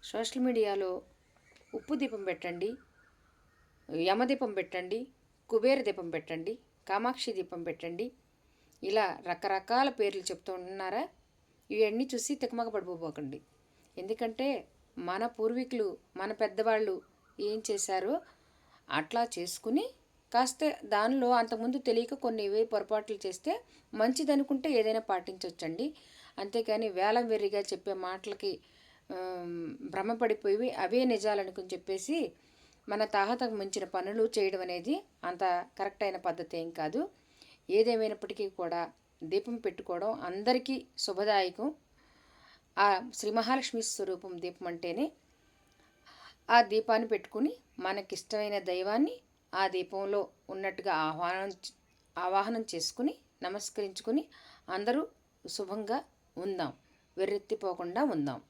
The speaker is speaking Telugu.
సోషల్ మీడియాలో ఉప్పు దీపం పెట్టండి, యమదీపం పెట్టండి, కుబేర దీపం పెట్టండి, కామాక్షి దీపం పెట్టండి, ఇలా రకరకాల పేర్లు చెప్తూ ఉంటున్నారా? ఇవన్నీ చూసి తికమక పడిపోకండి. ఎందుకంటే మన పూర్వీకులు, మన పెద్దవాళ్ళు ఏం చేశారో అట్లా చేసుకుని కాస్త దానిలో అంతకుముందు తెలియక కొన్ని పొరపాట్లు చేస్తే మంచిదనుకుంటే ఏదైనా పాటించవచ్చండి. అంతేకాని వేలం వెర్రిగా చెప్పే మాటలకి భ్రమపడిపోయి అవే నిజాలనుకుని చెప్పేసి మన తాహతకు మించిన పనులు చేయడం అనేది అంత కరెక్ట్ అయిన పద్ధతి ఏం కాదు. ఏదేమైనప్పటికీ కూడా దీపం పెట్టుకోవడం అందరికీ శుభదాయకం. ఆ శ్రీ మహాలక్ష్మి స్వరూపం దీపం అంటేనే. ఆ దీపాన్ని పెట్టుకుని మనకిష్టమైన దైవాన్ని ఆ దీపంలో ఉన్నట్టుగా ఆవాహనం చేసుకుని నమస్కరించుకుని అందరూ శుభంగా ఉందాం, వెర్రెత్తిపోకుండా ఉందాం.